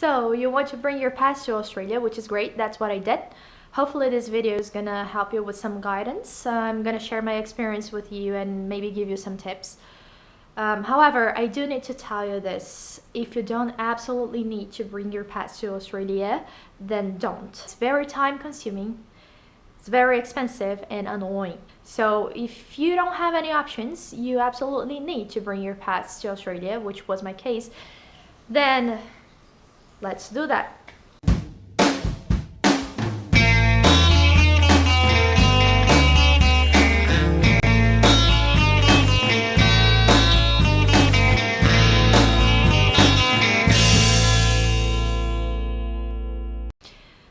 So you want to bring your pets to Australia, which is great. That's what I did. Hopefully this video is gonna help you with some guidance. I'm gonna share my experience with you and maybe give you some tips. However, I do need to tell you this. If you don't absolutely need to bring your pets to Australia, then don't. It's very time consuming. It's very expensive and annoying. So if you don't have any options, you absolutely need to bring your pets to Australia, which was my case, then let's do that.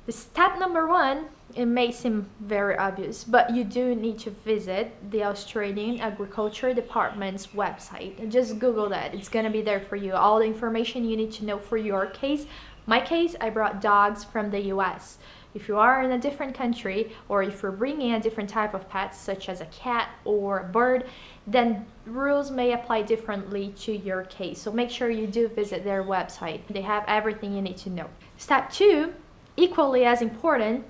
Step number one, it may seem very obvious, but you do need to visit the Australian Agriculture Department's website. Just Google that. It's gonna be there for you. All the information you need to know for your case. My case, I brought dogs from the US. If you are in a different country, or if you're bringing a different type of pet, such as a cat or a bird, then rules may apply differently to your case. So make sure you do visit their website. They have everything you need to know. Step two, equally as important,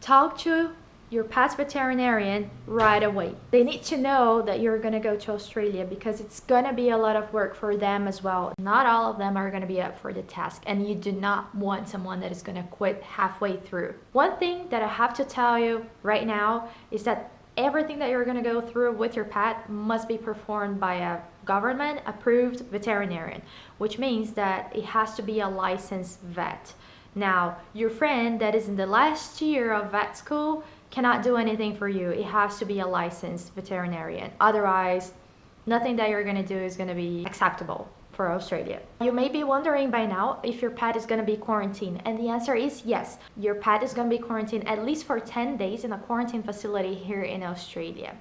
talk to your pet's veterinarian right away. They need to know that you're gonna go to Australia because it's gonna be a lot of work for them as well. Not all of them are gonna be up for the task, and you do not want someone that is gonna quit halfway through. One thing that I have to tell you right now is that everything that you're gonna go through with your pet must be performed by a government approved veterinarian, which means that it has to be a licensed vet. Now, your friend that is in the last year of vet school cannot do anything for you. It has to be a licensed veterinarian. Otherwise, nothing that you're gonna do is gonna be acceptable for Australia. You may be wondering by now if your pet is gonna be quarantined, and the answer is yes. Your pet is gonna be quarantined at least for 10 days in a quarantine facility here in Australia.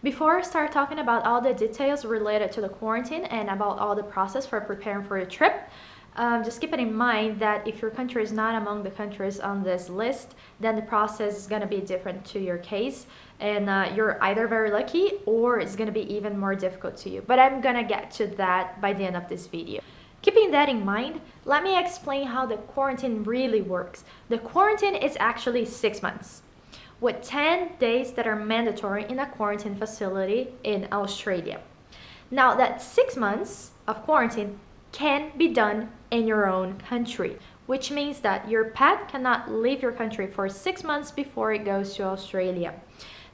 Before I start talking about all the details related to the quarantine and about all the process for preparing for a trip, just keep it in mind that if your country is not among the countries on this list, then the process is going to be different to your case, and you're either very lucky or it's going to be even more difficult to you. But I'm going to get to that by the end of this video. Keeping that in mind, let me explain how the quarantine really works. The quarantine is actually 6 months, with 10 days that are mandatory in a quarantine facility in Australia. Now, that 6 months of quarantine can be done in your own country, which means that your pet cannot leave your country for 6 months before it goes to Australia.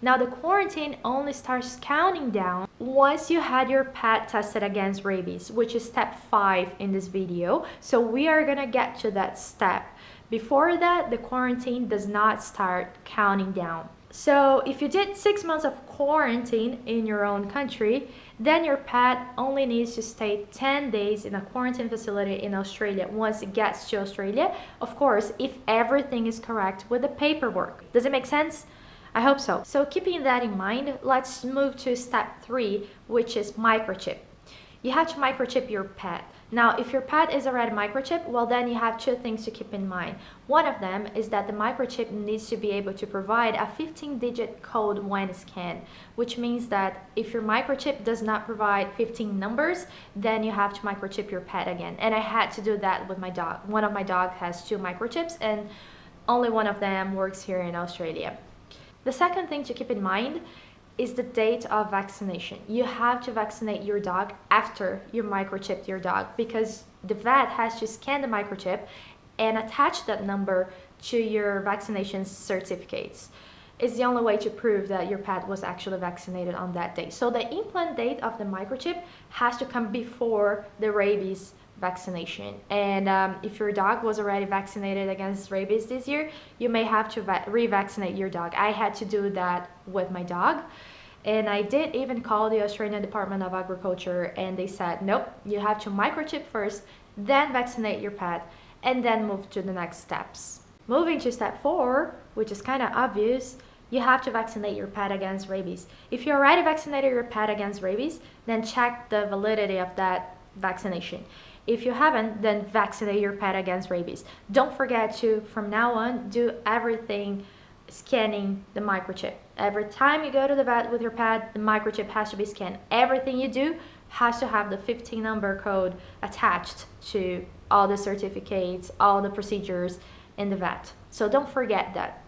Now, the quarantine only starts counting down once you had your pet tested against rabies, which is step 5 in this video. So we are gonna get to that step. Before that, the quarantine does not start counting down. So if you did 6 months of quarantine in your own country, then your pet only needs to stay 10 days in a quarantine facility in Australia once it gets to Australia. Of course, if everything is correct with the paperwork. Does it make sense? I hope so. So keeping that in mind, let's move to step 3, which is microchip. You have to microchip your pet. Now, if your pet is already microchipped, well, then you have 2 things to keep in mind. One of them is that the microchip needs to be able to provide a 15-digit code when scanned, which means that if your microchip does not provide 15 numbers, then you have to microchip your pet again. And I had to do that with my dog. One of my dogs has 2 microchips, and only one of them works here in Australia. The second thing to keep in mind is the date of vaccination. You have to vaccinate your dog after you microchipped your dog, because the vet has to scan the microchip and attach that number to your vaccination certificates. It's the only way to prove that your pet was actually vaccinated on that day. So the implant date of the microchip has to come before the rabies vaccination. And if your dog was already vaccinated against rabies this year, you may have to revaccinate your dog. I had to do that with my dog, and I did even call the Australian Department of Agriculture, and they said, nope, you have to microchip first, then vaccinate your pet, and then move to the next steps. Moving to step 4, which is kind of obvious, you have to vaccinate your pet against rabies. If you already vaccinated your pet against rabies, then check the validity of that vaccination. If you haven't, then vaccinate your pet against rabies. Don't forget to, from now on, do everything scanning the microchip. Every time you go to the vet with your pet, the microchip has to be scanned. Everything you do has to have the 15 number code attached to all the certificates, all the procedures in the vet. So don't forget that.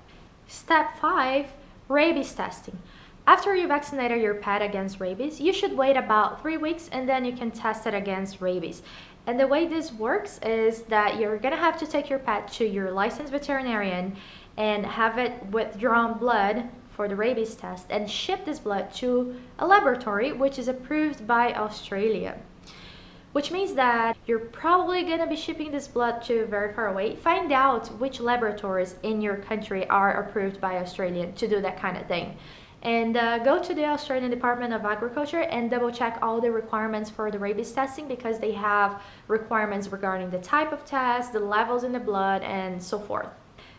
Step 5, rabies testing. After you vaccinated your pet against rabies, you should wait about 3 weeks and then you can test it against rabies. And the way this works is that you're gonna have to take your pet to your licensed veterinarian and have it withdrawn blood for the rabies test and ship this blood to a laboratory which is approved by Australia. Which means that you're probably gonna be shipping this blood to very far away. Find out which laboratories in your country are approved by Australia to do that kind of thing. And go to the Australian Department of Agriculture and double check all the requirements for the rabies testing, because they have requirements regarding the type of test, the levels in the blood, and so forth.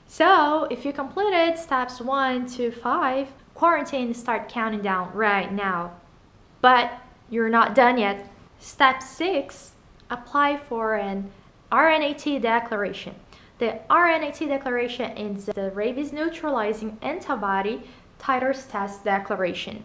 So if you completed steps 1 to 5, quarantine start counting down right now. But you're not done yet. Step 6, apply for an RNAT declaration. The RNAT declaration is the rabies neutralizing antibody titers test declaration.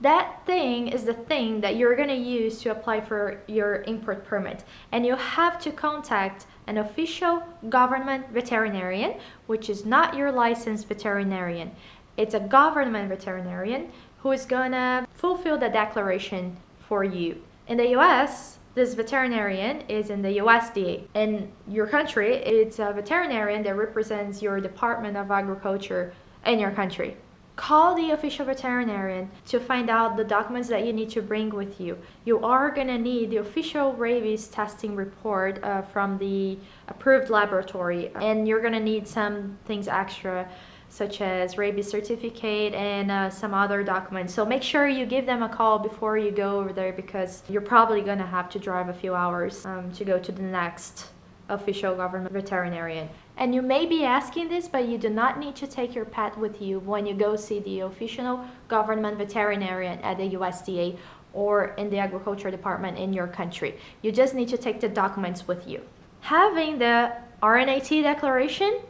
That thing is the thing that you're going to use to apply for your import permit, and you have to contact an official government veterinarian, which is not your licensed veterinarian. It's a government veterinarian who is going to fulfill the declaration for you. In the US, this veterinarian is in the USDA. In your country, it's a veterinarian that represents your Department of Agriculture in your country. Call the official veterinarian to find out the documents that you need to bring with you. You are going to need the official rabies testing report from the approved laboratory, and you're going to need some things extra, such as rabies certificate and some other documents. So make sure you give them a call before you go over there, because you're probably going to have to drive a few hours to go to the next official government veterinarian. And you may be asking this, but you do not need to take your pet with you when you go see the official government veterinarian at the USDA or in the agriculture department in your country. You just need to take the documents with you. Having the RNAT declaration,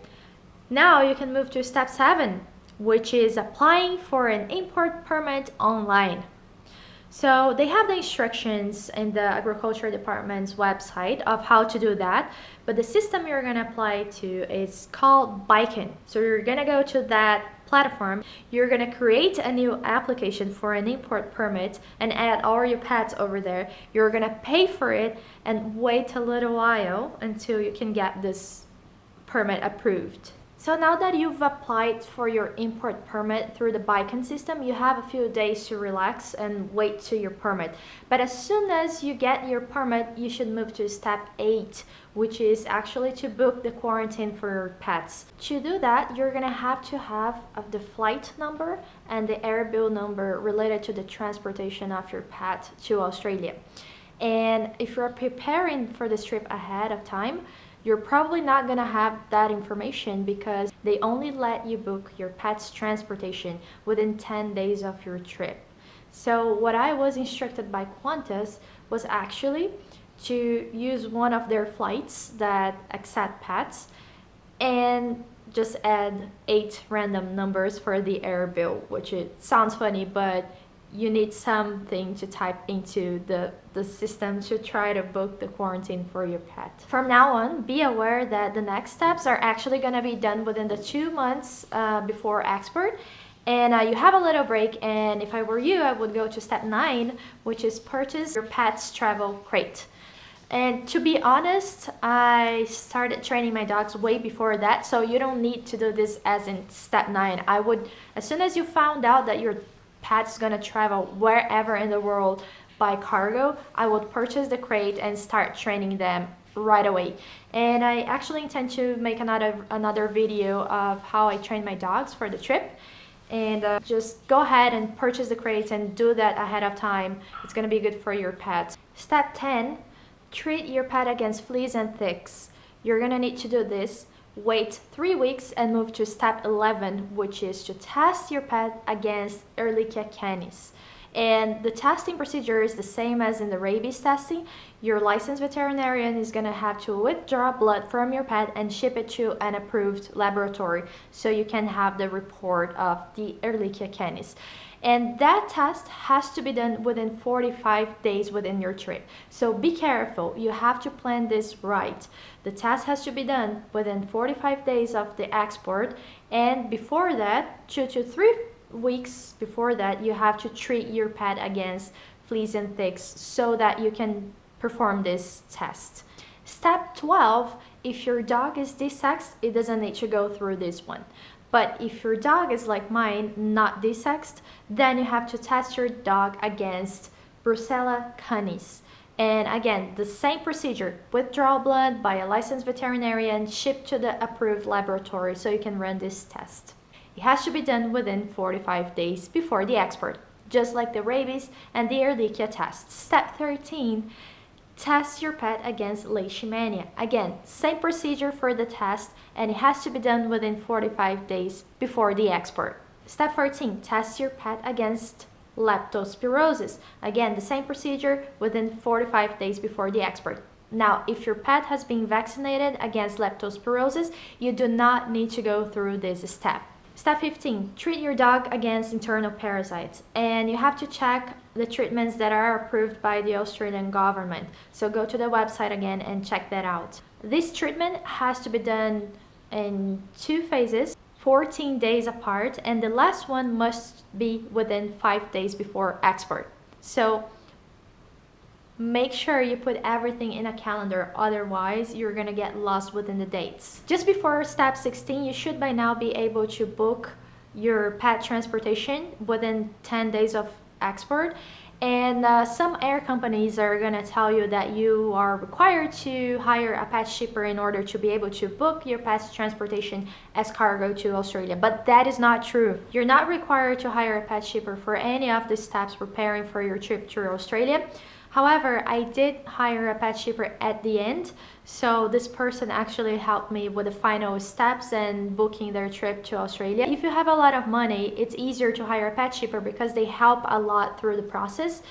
now you can move to step 7, which is applying for an import permit online. So they have the instructions in the agriculture department's website of how to do that, but the system you're going to apply to is called Beacon. So you're going to go to that platform, you're going to create a new application for an import permit and add all your pets over there. You're going to pay for it and wait a little while until you can get this permit approved. So now that you've applied for your import permit through the Beacon system, you have a few days to relax and wait to your permit. But as soon as you get your permit, you should move to step 8, which is actually to book the quarantine for your pets. To do that, you're gonna have to have the flight number and the air bill number related to the transportation of your pet to Australia. And if you're preparing for this trip ahead of time, you're probably not going to have that information, because they only let you book your pet's transportation within 10 days of your trip. So what I was instructed by Qantas was actually to use one of their flights that accept pets and just add 8 random numbers for the air bill, which it sounds funny, but you need something to type into the system to try to book the quarantine for your pet. From now on, be aware that the next steps are actually going to be done within the 2 months before export, and you have a little break. And if I were you, I would go to step 9, which is purchase your pet's travel crate. And to be honest, I started training my dogs way before that, so you don't need to do this as in step 9. I would, as soon as you found out that your pet's gonna travel wherever in the world by cargo, I would purchase the crate and start training them right away. And I actually intend to make another video of how I train my dogs for the trip. And just go ahead and purchase the crates and do that ahead of time. It's gonna be good for your pet. Step 10, treat your pet against fleas and ticks. You're gonna need to do this. Wait 3 weeks and move to step 11, which is to test your pet against Ehrlichia canis. And the testing procedure is the same as in the rabies testing. Your licensed veterinarian is going to have to withdraw blood from your pet and ship it to an approved laboratory so you can have the report of the Ehrlichia canis. And that test has to be done within 45 days within your trip. So be careful, you have to plan this right. The test has to be done within 45 days of the export, and before that, 2 to 3 weeks before that, you have to treat your pet against fleas and ticks so that you can perform this test. Step 12, if your dog is desexed, it doesn't need to go through this one. But if your dog is like mine, not desexed, then you have to test your dog against Brucella canis. And again, the same procedure, withdraw blood by a licensed veterinarian, shipped to the approved laboratory so you can run this test. It has to be done within 45 days before the export, just like the rabies and the Ehrlichia tests. Step 13, test your pet against leishmania. Again, same procedure for the test, and it has to be done within 45 days before the export. Step 14, test your pet against leptospirosis. Again, the same procedure within 45 days before the export. Now, if your pet has been vaccinated against leptospirosis, you do not need to go through this step. Step 15, treat your dog against internal parasites, and you have to check the treatments that are approved by the Australian government. So go to the website again and check that out. This treatment has to be done in 2 phases, 14 days apart, and the last one must be within 5 days before export. So make sure you put everything in a calendar, otherwise you're gonna get lost within the dates. Just before step 16, you should by now be able to book your pet transportation within 10 days of export. And some air companies are gonna tell you that you are required to hire a pet shipper in order to be able to book your pet's transportation as cargo to Australia, but that is not true. You're not required to hire a pet shipper for any of the steps preparing for your trip to Australia. However, I did hire a pet shipper at the end, so this person actually helped me with the final steps and booking their trip to Australia. If you have a lot of money, it's easier to hire a pet shipper because they help a lot through the process,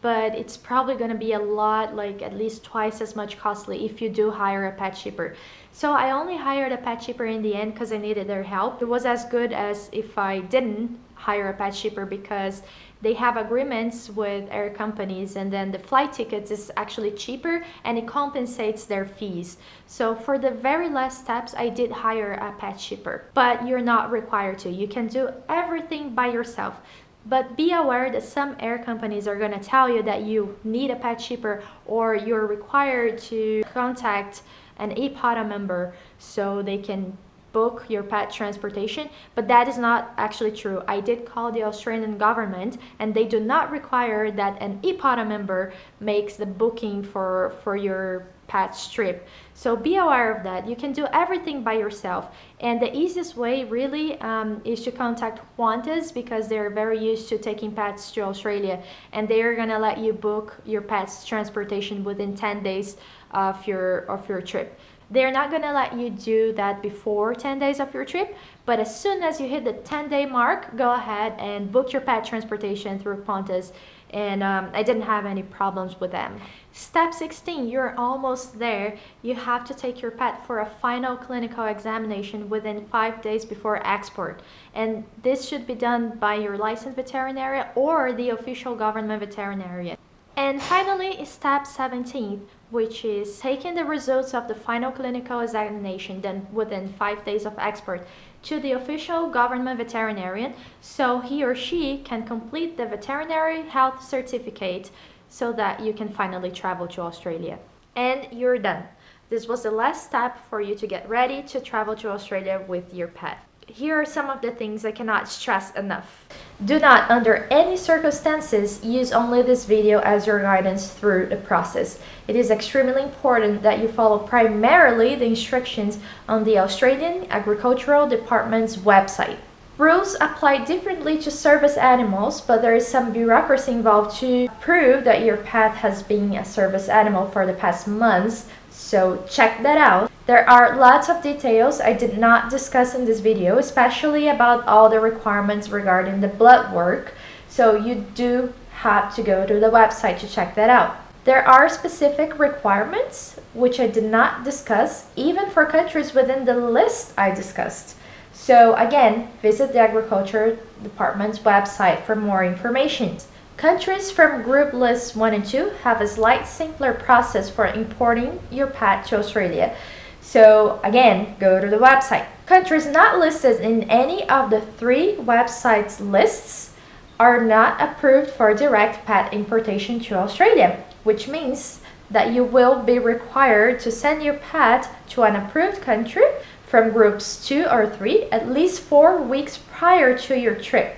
but it's probably going to be a lot, like at least twice as much costly if you do hire a pet shipper. So I only hired a pet shipper in the end because I needed their help. It was as good as if I didn't hire a pet shipper because they have agreements with air companies, and then the flight tickets is actually cheaper and it compensates their fees. So for the very last steps, I did hire a pet shipper, but you're not required to. You can do everything by yourself. But be aware that some air companies are going to tell you that you need a pet shipper or you're required to contact an EPATA member so they can book your pet transportation, but that is not actually true. I did call the Australian government and they do not require that an EPATA member makes the booking for your pet's trip. So be aware of that. You can do everything by yourself, and the easiest way really is to contact Qantas because they're very used to taking pets to Australia, and they're gonna let you book your pet's transportation within 10 days of your trip. They're not gonna let you do that before 10 days of your trip, but as soon as you hit the 10-day mark, go ahead and book your pet transportation through Qantas, and I didn't have any problems with them. Step 16, you're almost there. You have to take your pet for a final clinical examination within 5 days before export, and this should be done by your licensed veterinarian or the official government veterinarian. And finally, step 17, which is taking the results of the final clinical examination done within 5 days of export to the official government veterinarian so he or she can complete the veterinary health certificate so that you can finally travel to Australia. And you're done. This was the last step for you to get ready to travel to Australia with your pet. Here are some of the things I cannot stress enough. Do not, under any circumstances, use only this video as your guidance through the process. It is extremely important that you follow primarily the instructions on the Australian Agricultural Department's website. Rules apply differently to service animals, but there is some bureaucracy involved to prove that your pet has been a service animal for the past months, so check that out. There are lots of details I did not discuss in this video, especially about all the requirements regarding the blood work, so you do have to go to the website to check that out. There are specific requirements which I did not discuss, even for countries within the list I discussed. So again, visit the Agriculture Department's website for more information. Countries from Group Lists 1 and 2 have a slightly simpler process for importing your pet to Australia. So again, go to the website. Countries not listed in any of the 3 websites lists are not approved for direct pet importation to Australia, which means that you will be required to send your pet to an approved country from groups 2 or 3 at least 4 weeks prior to your trip.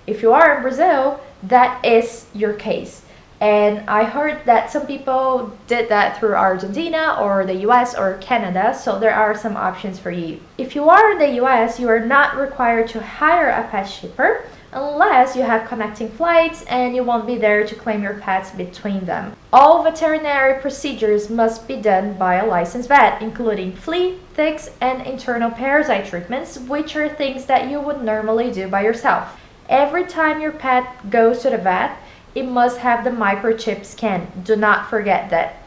If you are in Brazil, that is your case. And I heard that some people did that through Argentina or the US or Canada, so there are some options for you. If you are in the US, you are not required to hire a pet shipper unless you have connecting flights and you won't be there to claim your pets between them. All veterinary procedures must be done by a licensed vet, including flea, ticks, and internal parasite treatments, which are things that you would normally do by yourself. Every time your pet goes to the vet, it must have the microchip scan. Do not forget that.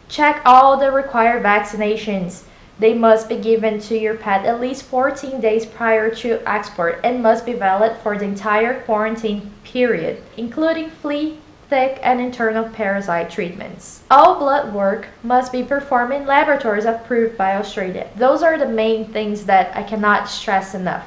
Check all the required vaccinations. They must be given to your pet at least 14 days prior to export and must be valid for the entire quarantine period, including flea, tick, and internal parasite treatments. All blood work must be performed in laboratories approved by Australia. Those are the main things that I cannot stress enough.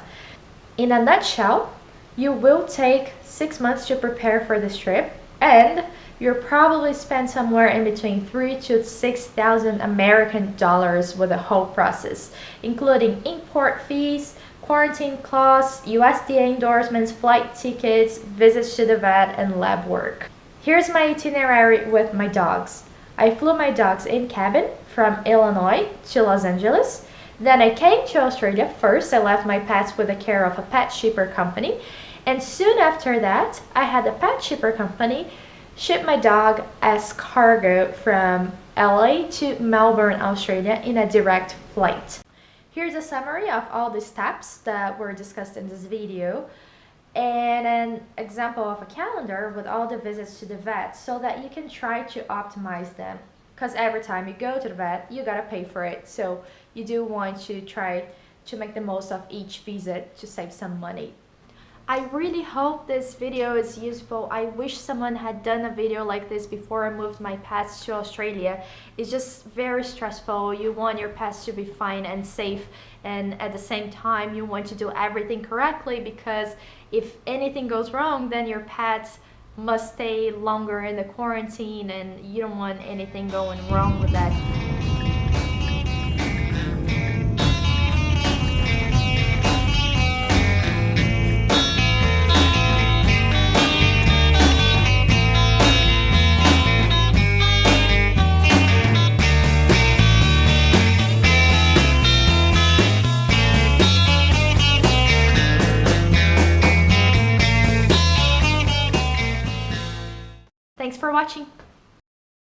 In a nutshell, you will take 6 months to prepare for this trip, and you'll probably spend somewhere in between $3,000 to $6,000 American dollars with the whole process, including import fees, quarantine costs, USDA endorsements, flight tickets, visits to the vet, and lab work. Here's my itinerary with my dogs. I flew my dogs in cabin from Illinois to Los Angeles. Then I came to Australia first. I left my pets with the care of a pet shipper company. And soon after that, I had a pet shipper company ship my dog as cargo from LA to Melbourne, Australia in a direct flight. Here's a summary of all the steps that were discussed in this video and an example of a calendar with all the visits to the vet so that you can try to optimize them. Because every time you go to the vet, you gotta pay for it. So you do want to try to make the most of each visit to save some money. I really hope this video is useful. I wish someone had done a video like this before I moved my pets to Australia. It's just very stressful. You want your pets to be fine and safe, and at the same time you want to do everything correctly, because if anything goes wrong, then your pets must stay longer in the quarantine and you don't want anything going wrong with that. Thanks for watching.